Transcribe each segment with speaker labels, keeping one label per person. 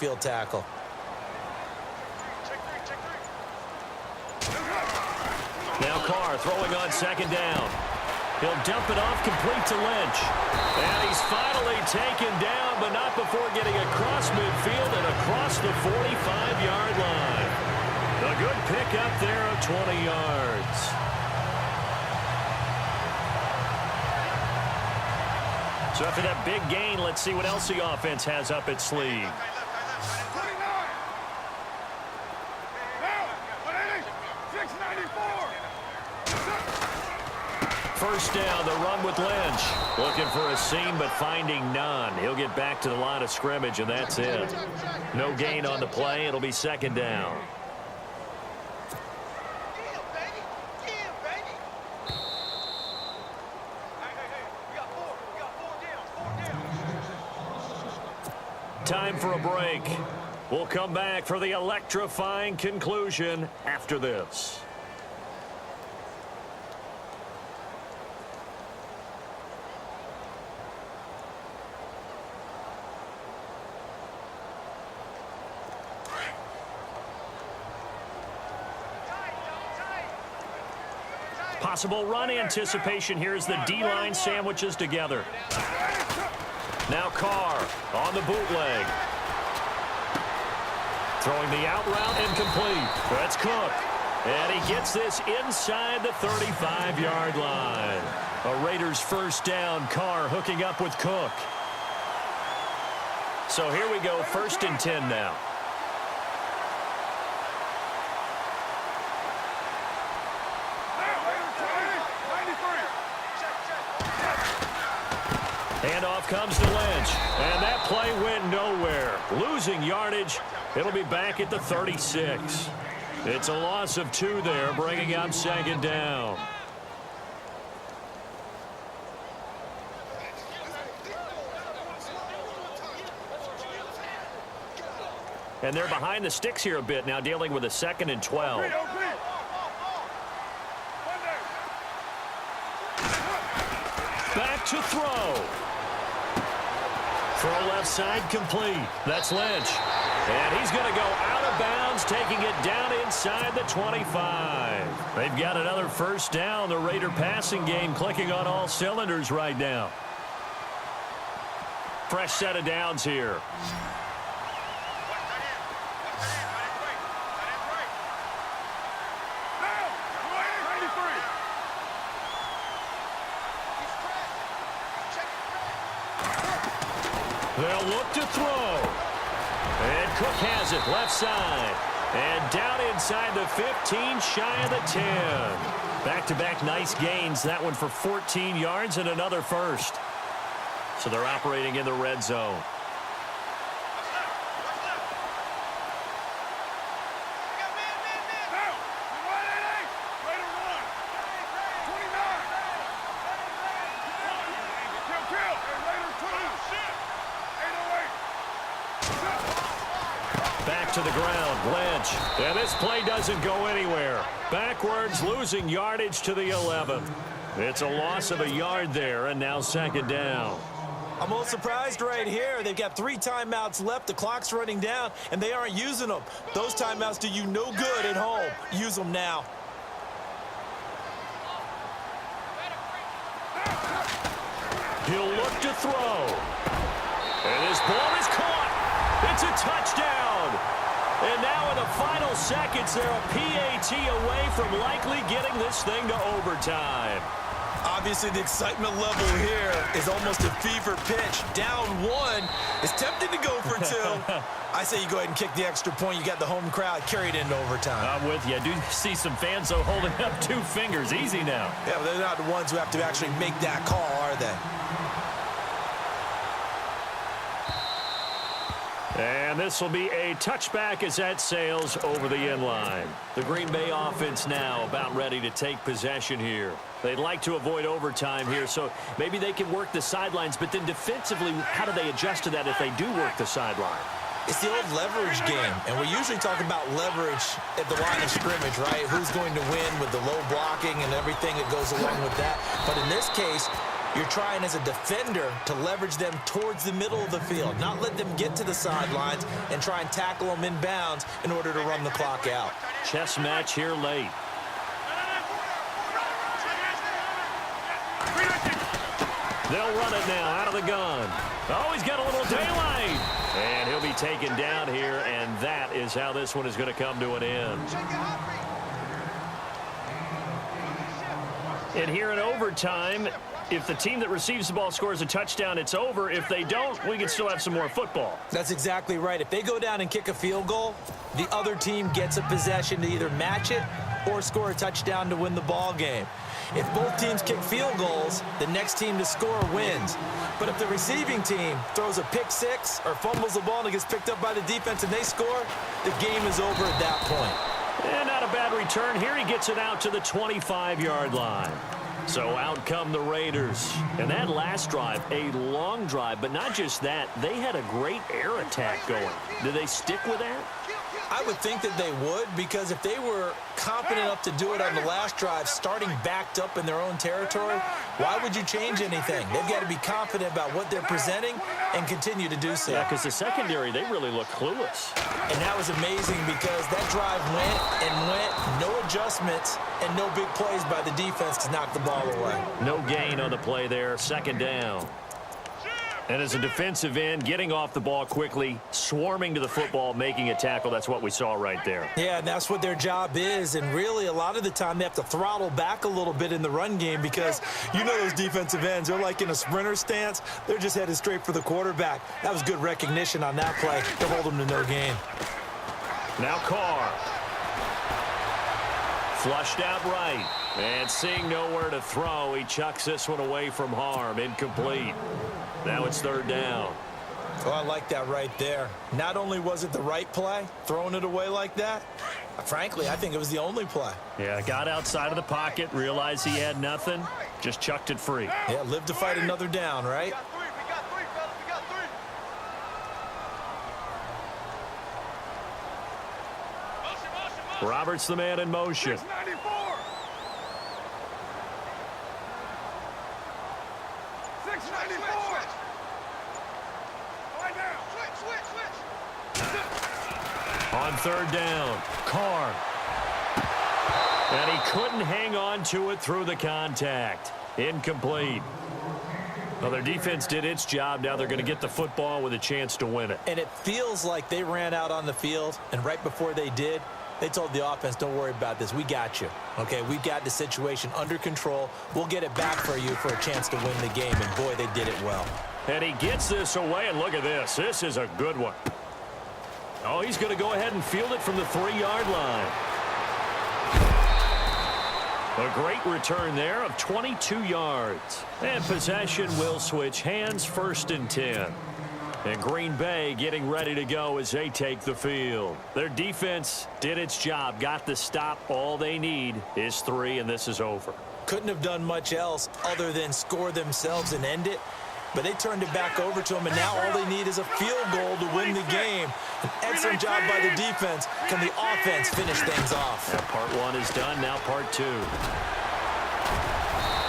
Speaker 1: downfield tackle.
Speaker 2: Now Carr throwing on second down. He'll dump it off complete to Lynch. And he's finally taken down, but not before getting across midfield and across the 45-yard line. A good pickup there of 20 yards. So after that big gain, let's see what else the offense has up its sleeve. First down, the run with Lynch. Looking for a seam, but finding none. He'll get back to the line of scrimmage, and that's it. No gain on the play. It'll be second down. Time for a break. We'll come back for the electrifying conclusion after this. Possible run anticipation here as the D-line sandwiches together. Now Carr on the bootleg. Throwing the out route incomplete. That's Cook. And he gets this inside the 35-yard line. A Raiders first down. Carr hooking up with Cook. So here we go, 1st and 10 now. Handoff comes to Lynch, and that play went nowhere. Losing yardage, it'll be back at the 36. It's a loss of 2 there, bringing up second down. And they're behind the sticks here a bit now, dealing with a 2nd and 12. Back to throw. Throw left side complete. That's Lynch. And he's going to go out of bounds, taking it down inside the 25. They've got another first down. The Raider passing game clicking on all cylinders right now. Fresh set of downs here. They'll look to throw. And Cook has it left side. And down inside the 15, shy of the 10. Back-to-back nice gains. That one for 14 yards and another first. So they're operating in the red zone. To the ground, Lynch. And this play doesn't go anywhere. Backwards, losing yardage to the 11. It's a loss of a yard there, and now second down.
Speaker 1: I'm a little surprised right here. They've got 3 timeouts left. The clock's running down, and they aren't using them. Those timeouts do you no good at home. Use them now.
Speaker 2: He'll look to throw. And his ball is caught. It's a touchdown. And now in the final seconds, they're a PAT away from likely getting this thing to overtime.
Speaker 1: Obviously, the excitement level here is almost a fever pitch. Down 1. It's tempting to go for 2. I say you go ahead and kick the extra point. You got the home crowd carried into overtime.
Speaker 2: I'm with you. I do see some fans, though, holding up 2 fingers. Easy now.
Speaker 1: Yeah, but they're not the ones who have to actually make that call, are they?
Speaker 2: And this will be a touchback as that sails over the end line. The Green Bay offense now about ready to take possession here. They'd like to avoid overtime here, so maybe they can work the sidelines, but then defensively, how do they adjust to that if they do work the sideline?
Speaker 1: It's the old leverage game, and we usually talk about leverage at the line of scrimmage, right? Who's going to win with the low blocking and everything that goes along with that. But in this case, You're trying as a defender to leverage them towards the middle of the field, not let them get to the sidelines and try and tackle them in bounds in order to run the clock out.
Speaker 2: Chess match here late. They'll run it now out of the gun. Oh, he's got a little daylight. And he'll be taken down here, and that is how this one is going to come to an end. And here in overtime, if the team that receives the ball scores a touchdown, it's over. If they don't, we can still have some more football.
Speaker 1: That's exactly right. If they go down and kick a field goal, the other team gets a possession to either match it or score a touchdown to win the ball game. If both teams kick field goals, the next team to score wins. But if the receiving team throws a pick six or fumbles the ball and it gets picked up by the defense and they score, the game is over at that point.
Speaker 2: And not a bad return here. He gets it out to the 25-yard line. So out come the Raiders. And that last drive, a long drive, but not just that, they had a great air attack going. Do they stick with that?
Speaker 1: I would think that they would, because if they were confident enough to do it on the last drive, starting backed up in their own territory, why would you change anything? They've got to be confident about what they're presenting and continue to do so.
Speaker 2: Yeah, because the secondary, they really look clueless.
Speaker 1: And that was amazing because that drive went and went, no adjustments, and no big plays by the defense to knock the ball away.
Speaker 2: No gain on the play there, second down. And as a defensive end, getting off the ball quickly, swarming to the football, making a tackle, that's what we saw right there.
Speaker 1: Yeah, and that's what their job is. And really, a lot of the time, they have to throttle back a little bit in the run game because you know those defensive ends, they're like in a sprinter stance. They're just headed straight for the quarterback. That was good recognition on that play. They'll hold them to no gain.
Speaker 2: Now Carr. Flushed out right. And seeing nowhere to throw, he chucks this one away from harm. Incomplete. Now it's third down.
Speaker 1: Oh, I like that right there. Not only was it the right play, throwing it away like that, frankly, I think it was the only play.
Speaker 2: Yeah, got outside of the pocket, realized he had nothing, just chucked it free.
Speaker 1: Yeah, live to fight another down, right?
Speaker 2: Roberts the man in motion.
Speaker 3: 694. 694. Right now. Switch.
Speaker 2: On third down, Carr. And he couldn't hang on to it through the contact. Incomplete. Well, their defense did its job. Now they're going to get the football with a chance to win it.
Speaker 1: And it feels like they ran out on the field, and right before they did, they told the offense, don't worry about this. We got you. Okay, we got the situation under control. We'll get it back for you for a chance to win the game. And, boy, they did it well.
Speaker 2: And he gets this away, and look at this. This is a good one. Oh, he's going to go ahead and field it from the 3-yard line. A great return there of 22 yards. And possession will switch hands, 1st and 10. And Green Bay getting ready to go as they take the field. Their defense did its job, got the stop. All they need is 3, and this is over.
Speaker 1: Couldn't have done much else other than score themselves and end it. But they turned it back over to them, and now all they need is a field goal to win the game. An excellent job by the defense. Can the offense finish things off?
Speaker 2: Yeah, part 1 is done, now part 2.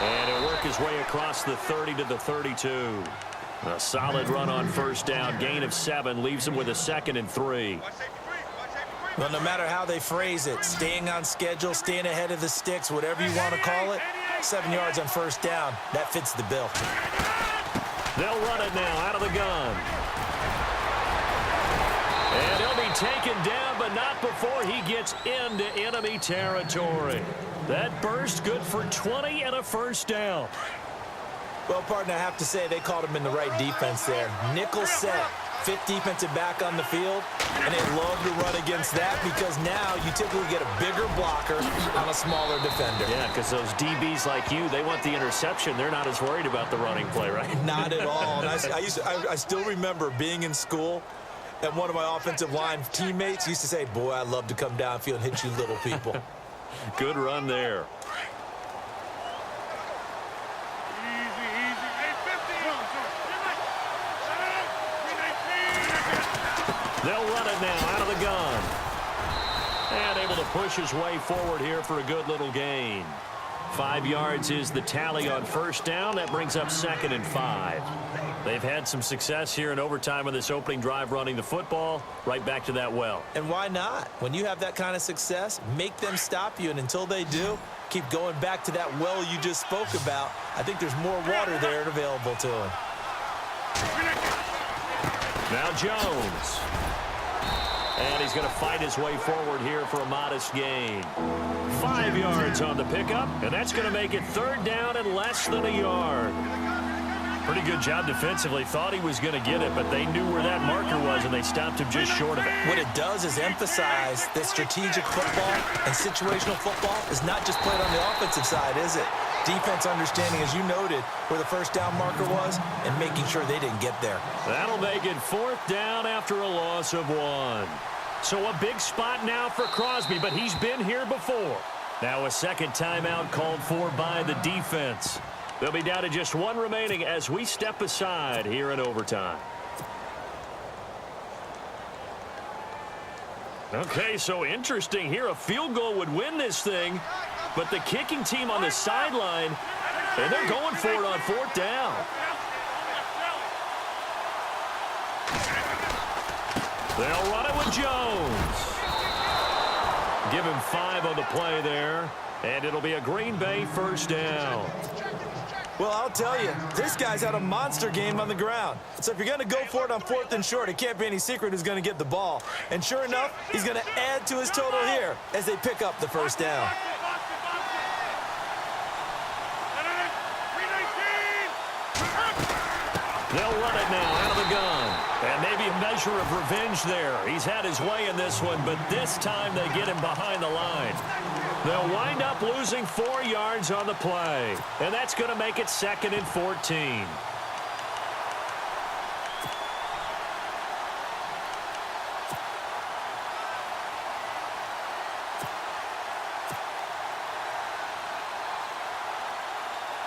Speaker 2: And he'll work his way across the 30 to the 32. A solid run on first down. Gain of 7 leaves him with a 2nd and 3.
Speaker 1: Well, no matter how they phrase it, staying on schedule, staying ahead of the sticks, whatever you want to call it, 7 yards on first down, that fits the bill.
Speaker 2: They'll run it now out of the gun. And he'll be taken down, but not before he gets into enemy territory. That burst good for 20 and a first down.
Speaker 1: Well, partner, I have to say they called him in the right defense there. Nickel set, 5th defensive back on the field, and they love to run against that because now you typically get a bigger blocker on a smaller defender.
Speaker 2: Yeah, because those DBs like you, they want the interception. They're not as worried about the running play, right?
Speaker 1: Not at all. And I still remember being in school, and one of my offensive line teammates used to say, boy, I love to come downfield and hit you little people.
Speaker 2: Good run there. They'll run it now out of the gun. And able to push his way forward here for a good little gain. 5 yards is the tally on first down. That brings up 2nd and 5. They've had some success here in overtime on this opening drive running the football right back to that well.
Speaker 1: And why not? When you have that kind of success, make them stop you, and until they do, keep going back to that well you just spoke about. I think there's more water there and available to him.
Speaker 2: Now Jones. And he's going to fight his way forward here for a modest gain. 5 yards on the pickup, and that's going to make it 3rd down and less than a yard. Pretty good job defensively. Thought he was going to get it, but they knew where that marker was, and they stopped him just short of it.
Speaker 1: What it does is emphasize that strategic football and situational football is not just played on the offensive side, is it? Defense understanding, as you noted, where the first down marker was and making sure they didn't get there.
Speaker 2: That'll make it 4th down after a loss of 1. So a big spot now for Crosby, but he's been here before. Now a second timeout called for by the defense. They'll be down to just 1 remaining as we step aside here in overtime. Okay, so interesting here. A field goal would win this thing, but the kicking team on the sideline, and they're going for it on 4th down. They'll run it with Jones. Give him 5 on the play there, and it'll be a Green Bay first down.
Speaker 1: Well, I'll tell you, this guy's had a monster game on the ground. So if you're going to go for it on 4th and short, it can't be any secret who's going to get the ball. And sure enough, he's going to add to his total here as they pick up the first down.
Speaker 2: They'll run it now out of the gun. And maybe a measure of revenge there. He's had his way in this one, but this time they get him behind the line. They'll wind up losing 4 yards on the play. And that's going to make it 2nd and 14.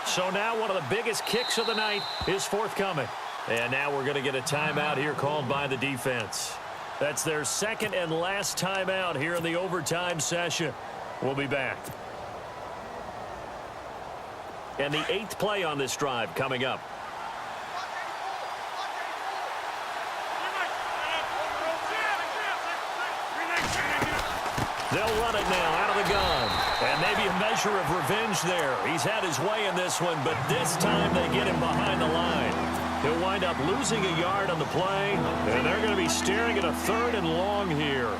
Speaker 2: So now one of the biggest kicks of the night is forthcoming. And now we're going to get a timeout here called by the defense. That's their 2nd and last timeout here in the overtime session. We'll be back. And the 8th play on this drive coming up. They'll run it now out of the gun. And maybe a measure of revenge there. He's had his way in this one, but this time they get him behind the line. He'll wind up losing a yard on the play, and they're going to be staring at a 3rd and long here.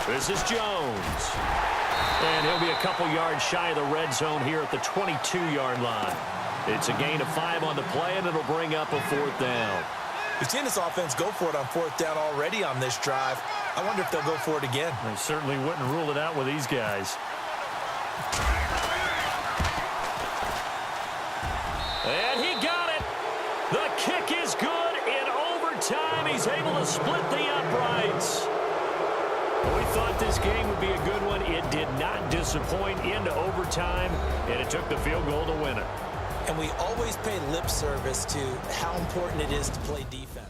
Speaker 2: This is Jones. And he'll be a couple yards shy of the red zone here at the 22-yard line. It's a gain of 5 on the play, and it'll bring up a 4th down.
Speaker 1: We've seen this offense go for it on 4th down already on this drive. I wonder if they'll go for it again.
Speaker 2: They certainly wouldn't rule it out with these guys. And he got it. The kick is good in overtime. He's able to split the uprights. We thought this game would be a good one. It did not disappoint into overtime, and it took the field goal to win it.
Speaker 1: And we always pay lip service to how important it is to play defense.